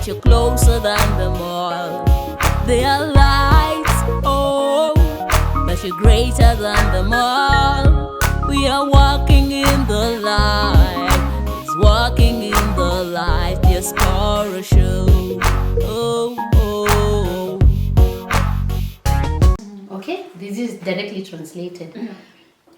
get you closer than them all. They are lights, oh, but you're greater than them all. We are walking in the light. It's walking in the light. Diaspora show. Oh, oh. Okay, this is directly translated.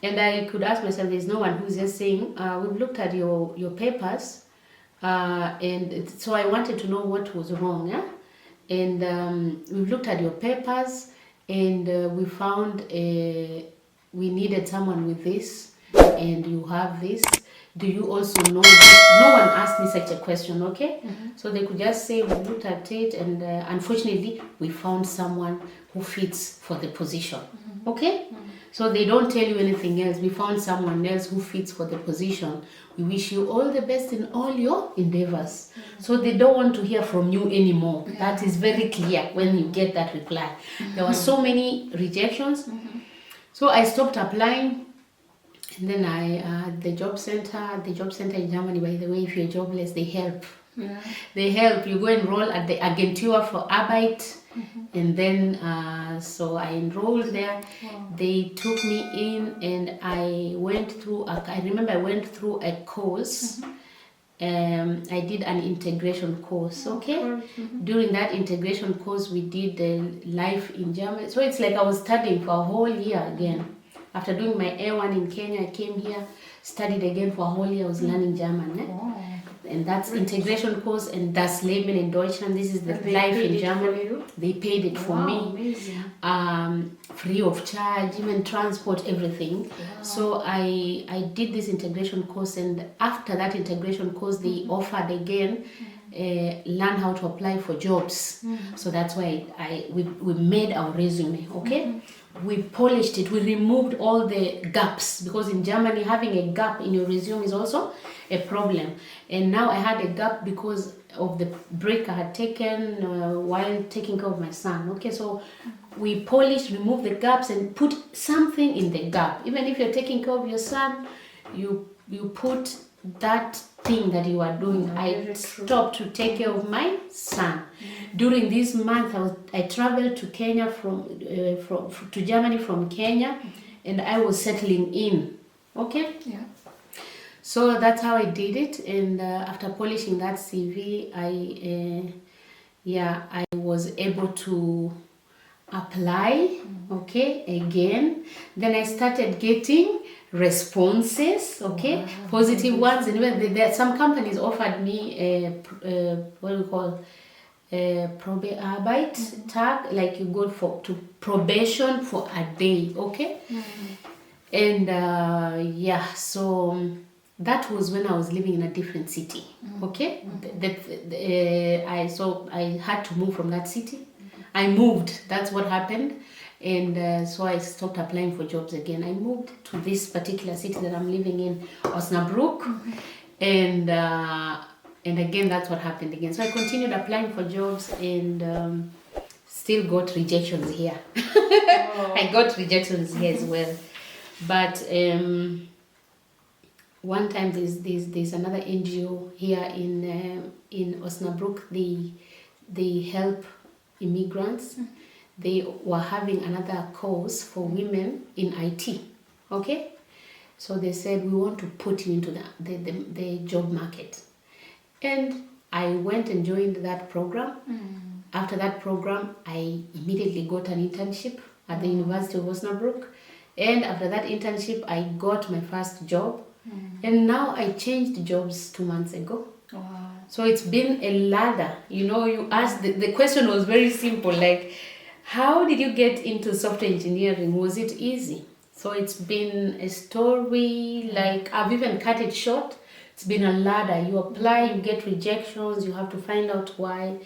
And I could ask myself, there's no one who's just saying, we've looked at your papers, so I wanted to know what was wrong. Yeah? And we've looked at your papers, and we found we needed someone with this, and you have this. Do you also know this? No one asked me such a question, okay? So they could just say, we looked at it, and unfortunately, we found someone who fits for the position, okay? So they don't tell you anything else. We found someone else who fits for the position. We wish you all the best in all your endeavors. So they don't want to hear from you anymore. That is very clear when you get that reply. There were so many rejections. So I stopped applying. And then the job center in Germany, by the way, if you're jobless, they help. They help. You go enroll at the Agentur für Arbeit. And then, so I enrolled there. They took me in, and I went through, I remember I went through a course. I did an integration course, okay? During that integration course, we did life in Germany. So it's like I was studying for a whole year again. After doing my A1 in Kenya, I came here, studied again for a whole year. I was learning German. And that's integration course, and das Leben in Deutschland. This is the life in Germany. They paid it for me, free of charge, even transport, everything. So I did this integration course, and after that integration course, they offered again learn how to apply for jobs. So that's why we made our resume, okay? We polished it. We removed all the gaps, because in Germany having a gap in your resume is also a problem. And now I had a gap because of the break I had taken while taking care of my son. Okay, so we polished, removed the gaps, and put something in the gap. Even if you're taking care of your son, you put that thing that you are doing. I stopped to take care of my son. During this month, I traveled to Kenya to Germany from Kenya, and I was settling in. Okay. So that's how I did it. And after polishing that CV, I was able to apply. Okay, again. Then I started getting responses, okay, positive ones. And even some companies offered me what do you call Probearbeit tag, like you go to probation for a day, okay. And so that was when I was living in a different city, okay. I had to move from that city. I moved. That's what happened. And so I stopped applying for jobs again. I moved to this particular city that I'm living in, Osnabrück, and again that's what happened again. So I continued applying for jobs, and still got rejections here. I got rejections here as well. But one time there's another NGO here in Osnabrück. They help immigrants. They were having another course for women in IT, okay? So they said, we want to put you into the job market. And I went and joined that program. After that program, I immediately got an internship at the University of Osnabrück. And after that internship, I got my first job. And now I changed jobs 2 months ago. Wow. So it's been a ladder. You know, you asked, the question was very simple, like, how did you get into software engineering? Was it easy? So it's been a story, like I've even cut it short. It's been a ladder. You apply, you get rejections, you have to find out why.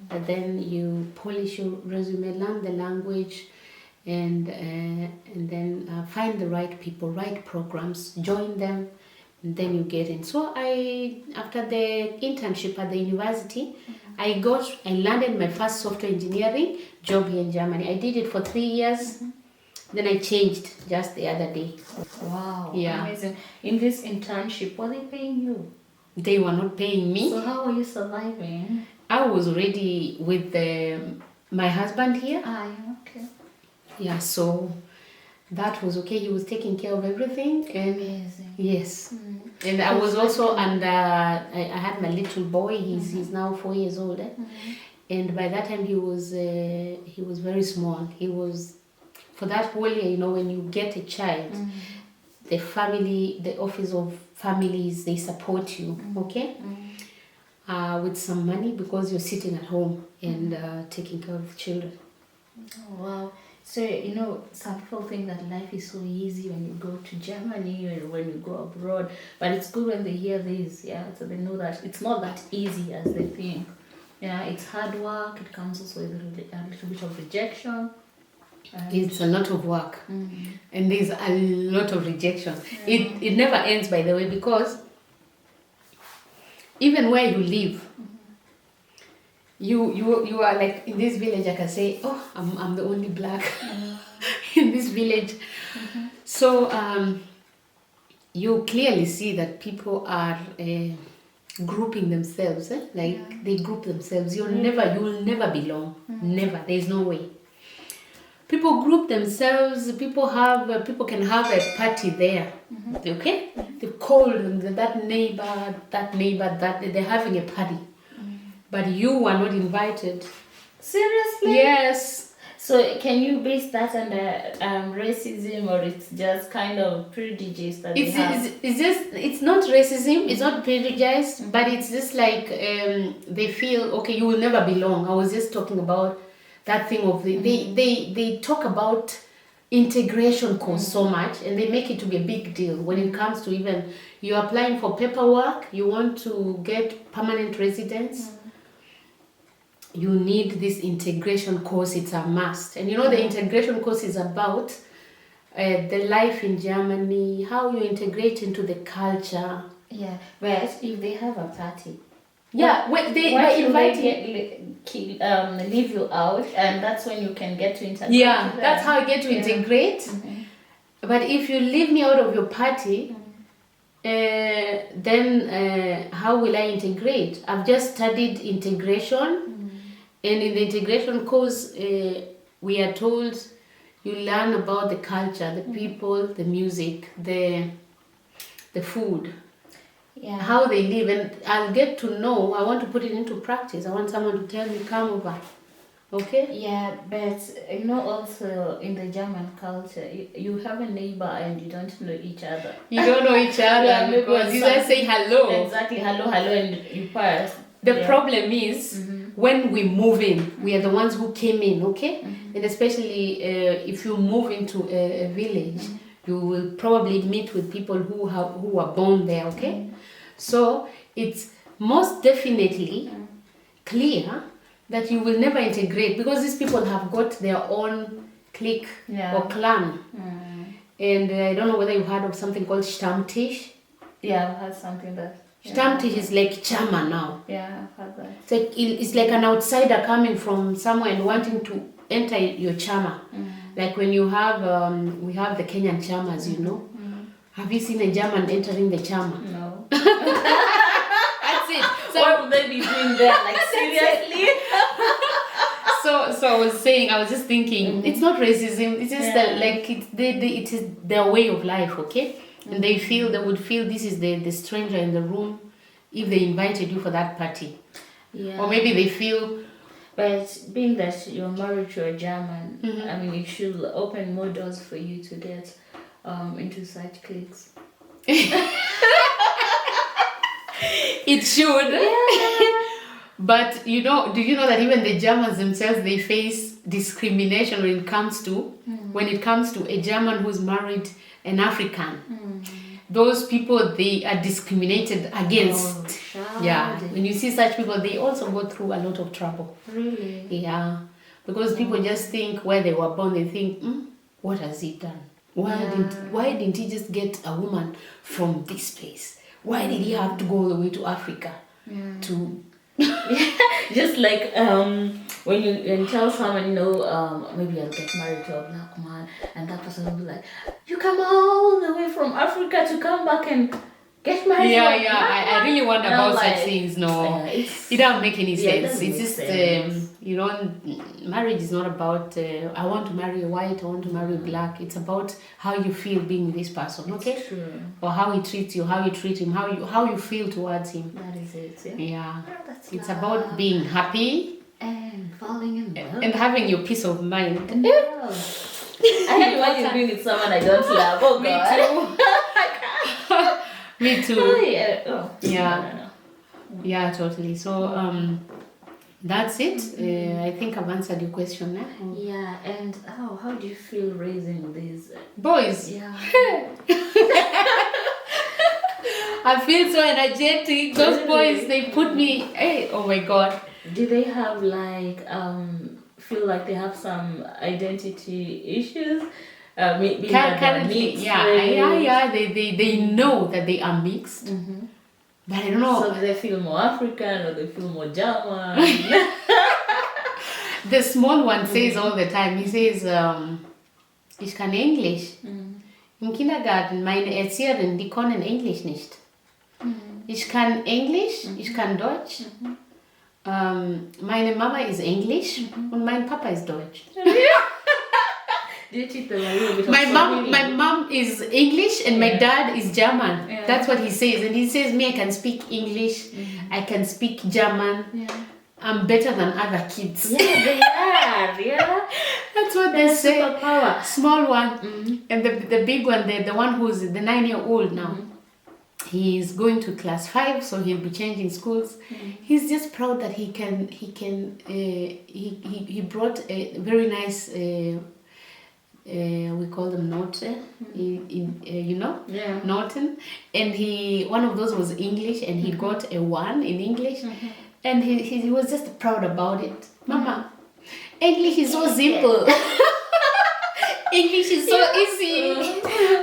And then you polish your resume, learn the language, and then find the right people, right programs, join them, and then you get in. So after the internship at the university, I landed my first software engineering job here in Germany. I did it for 3 years. Then I changed just the other day. Wow, yeah. Amazing. In this internship, were they paying you? They were not paying me. So how are you surviving? I was already with my husband here. Ah, yeah, okay. Yeah, so that was okay. He was taking care of everything. And Amazing. yes. And I was also under, I had my little boy. He's now 4 years old. And by that time he was very small. He was, for that whole year, you know, when you get a child, the family, the office of families, they support you, okay? With some money, because you're sitting at home and taking care of the children. Oh, wow. So, you know, some people think that life is so easy when you go to Germany or when you go abroad, but it's good when they hear this, yeah, so they know that it's not that easy as they think. Yeah, it's hard work. It comes also with a little bit of rejection. It's a lot of work, and there's a lot of rejection. It never ends, by the way, because even where you live, you are like, in this village, I can say, oh, I'm the only black in this village. So you clearly see that people are grouping themselves, like they group themselves. You will never belong. Never. There's no way. People group themselves. People can have a party there. Okay, they call that neighbor, that they're having a party, but you are not invited. Seriously? Yes. So can you base that on racism, or it's just kind of prejudice that they have? It's not racism. It's not prejudice, but it's just like they feel, okay, you will never belong. I was just talking about that thing of they talk about integration course so much, and they make it to be a big deal when it comes to, even you're applying for paperwork, you want to get permanent residence, you need this integration course. It's a must. And you know, the integration course is about the life in Germany, how you integrate into the culture. Yeah, but if they have a party, yeah, why should they leave you out, and that's when you can get to integrate? Yeah, that's how you get to integrate. But if you leave me out of your party, then how will I integrate? I've just studied integration, and in the integration course, we are told you learn about the culture, the people, the music, the food. Yeah. How they live, and I'll get to know. I want to put it into practice. I want someone to tell me, come over. Okay? Yeah, but you know, also in the German culture, you have a neighbor and you don't know each other. You don't know each other because you just say hello. Exactly, hello, and you pass. The problem is when we move in, we are the ones who came in, okay? And especially if you move into a village, you will probably meet with people who are born there, okay? So it's most definitely clear that you will never integrate, because these people have got their own clique or clan. And I don't know whether you've heard of something called Stammtisch. Yeah, I've heard something that... Stammtisch is like chama now. Yeah, I've heard that. It's like an outsider coming from somewhere and wanting to enter your chama. Like when you have, we have the Kenyan chamas, you know. Have you seen a German entering the chama? No. That's it. So what would they be doing there? Like, seriously? So I was just thinking, it's not racism. It's just that, like, it is their way of life, okay? And they would feel this is the stranger in the room if they invited you for that party. Yeah. Or maybe they feel... But being that you're married to a German, I mean, it should open more doors for you to get into such cliques. It should. Yeah. But you know, do you know that even the Germans themselves, they face discrimination when it comes to a German who's married an African. Those people, they are discriminated against. Yeah. When you see such people, they also go through a lot of trouble. Really? Yeah. Because people just think where they were born, they think, what has he done? Why didn't he just get a woman from this place? Why did he have to go all the way to Africa to... Just like when you tell someone, you know, maybe I'll get married to a black man, and that person will be like, you come all the way from Africa to come back and get married. I really wonder And I'm about such like, things. No, it's, it doesn't make any yeah, it sense. doesn't It's make just sense. you know, marriage is not about I want to marry a white, I want to marry a black. It's about how you feel being with this person, okay? True. Or how he treats you, how you treat him, how you feel towards him. That is it. Yeah. Yeah, Oh, that's it's love. about being happy And falling in love. and having your peace of mind. And love. I can't imagine being with someone I don't love. Oh God. Me too. Oh, yeah. Oh. Yeah. No. Yeah, totally. So that's it. I think I've answered your question now. Yeah, and how do you feel raising these Boys, Yeah. I feel so energetic. Those boys, they put me. Hey, oh my God. Do they have like feel like they have some identity issues? Maybe that they're Currently, mixed yeah. They know that they are mixed, but I don't know. So do they feel more African or they feel more German? The small one says all the time. He says, "Ich kann English." Im Kindergarten meine Erzieherin, die können Englisch nicht. Ich kann Englisch, ich kann Deutsch. Meine Mama is English und mein Papa is Deutsch. Do you teach them a little bit of My mom is English and my dad is German. Yeah. That's what he says. And he says, me, I can speak English, I can speak German. Yeah. I'm better than other kids. Yeah, they are. Yeah. That's what they say. Superpower. Small one. And the big one, the one who's the 9-year-old now. He's going to class 5, so he'll be changing schools. He's just proud that he brought a very nice we call them note, you know, Yeah. Norton, and one of those was English, and he got a 1 in English, and he was just proud about it. Mama, English is so simple. English is so easy.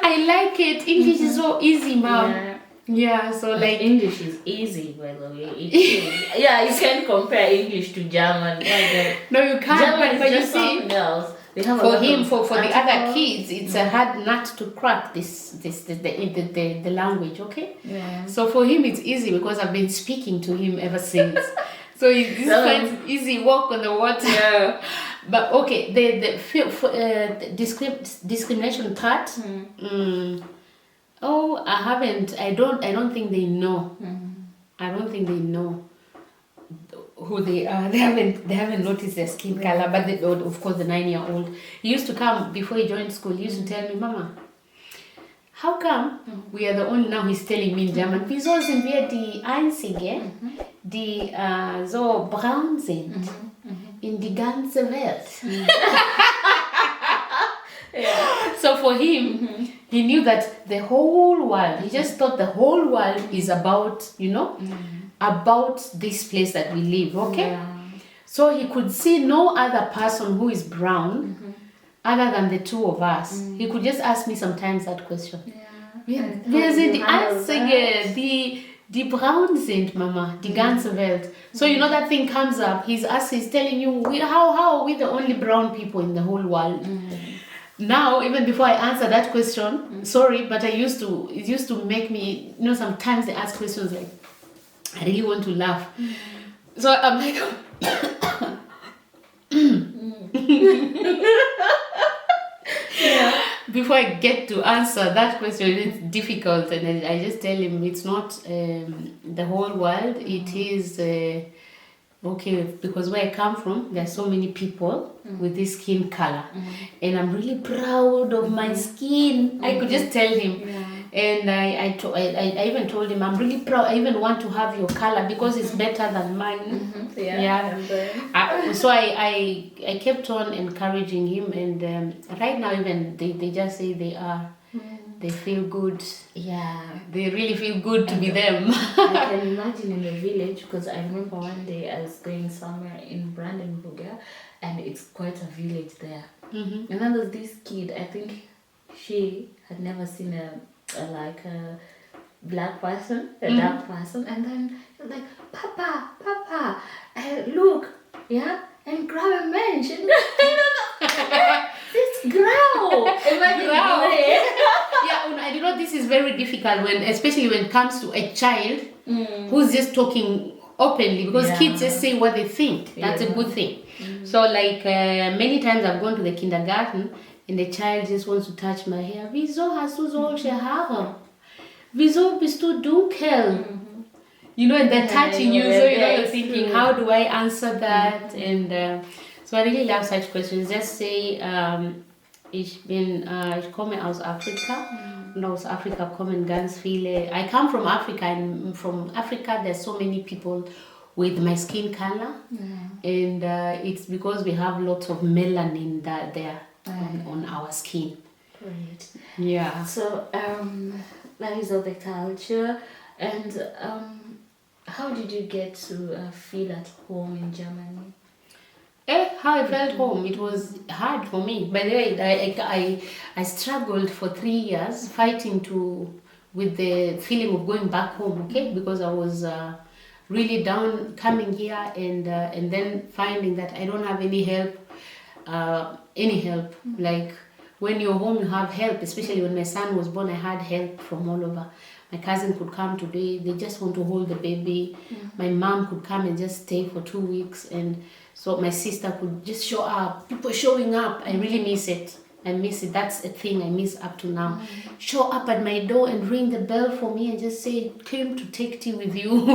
I like it. English is so easy, Mom. Yeah, so like English is easy, by the way. It is. Yeah, you can't compare English to German. no, you can't. German But is you just see, something else. They have a for lot him, of for the other articles. kids, it's a hard nut to crack the language. Okay. Yeah. So for him, it's easy because I've been speaking to him ever since. So this finds easy walk on the water. Yeah. But okay, the discrimination part. Oh, I haven't. I don't think they know. I don't think they know who they are. They haven't noticed their skin color. But of course, the 9-year-old, he used to come before he joined school. He used to tell me, Mama, how come we are the only, now he's telling me in German, wieso sind wir die Einzige, die so braun sind in die ganze Welt? Yeah. So for him, he knew that the whole world, he just thought the whole world is about, about this place that we live, okay? Yeah. So he could see no other person who is brown other than the two of us. He could just ask me sometimes that question. Wir sind die Einzige, die braun sind, Mama, die ganze Welt. So you know that thing comes up, he's telling you, how are we the only brown people in the whole world? Now, even before I answer that question, sorry, but it used to make me, sometimes they ask questions like, I really want to laugh. So I'm like, before I get to answer that question, it's difficult, and I just tell him it's not the whole world. It is okay, because where I come from, there are so many people with this skin color, and I'm really proud of my skin. I could just tell him. And I even told him, I'm really proud. I even want to have your color because it's better than mine. So I kept on encouraging him, and right now even they just say they feel good. Yeah. They really feel good to be them. I can imagine in the village, because I remember one day I was going somewhere in Brandenburg, and it's quite a village there. And then there's this kid, I think she had never seen a black person, a dark person, and then she was like, Papa, look, and grab a bench, and this just growl. Imagine Growl. it. Yeah, this is very difficult especially when it comes to a child who's just talking openly, because kids just say what they think. That's a good thing. So like many times I've gone to the kindergarten and the child just wants to touch my hair. Wieso hast du solche Haare? Wieso bist du dunkel? And they're touching you, so you're thinking, how do I answer that? And so I really love such questions. Just say, ich komme aus Afrika. Und aus Afrika kommen ganz viele. I come from Africa, and from Africa there's so many people with my skin color, and it's because we have lots of melanin there on our skin. Great. Yeah. So that is all the culture. And how did you get to feel at home in Germany? How I felt home, it was hard for me. By the way, I struggled for 3 years fighting with the feeling of going back home, okay? Because I was really down coming here and then finding that I don't have any help. Like when you're home, you have help, especially when my son was born, I had help from all over. My cousin could come today, they just want to hold the baby. My mom could come and just stay for 2 weeks, and so my sister could just show up. People showing up, I really miss it. I miss it. That's a thing I miss up to now. Show up at my door and ring the bell for me and just say, came to take tea with you.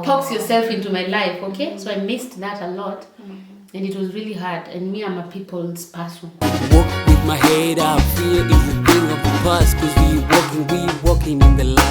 Talks yourself into my life, okay? So I missed that a lot. And it was really hard. And me, I'm a people's person. Walk with my head up, fear is a thing of the past. Cause we walking in the light.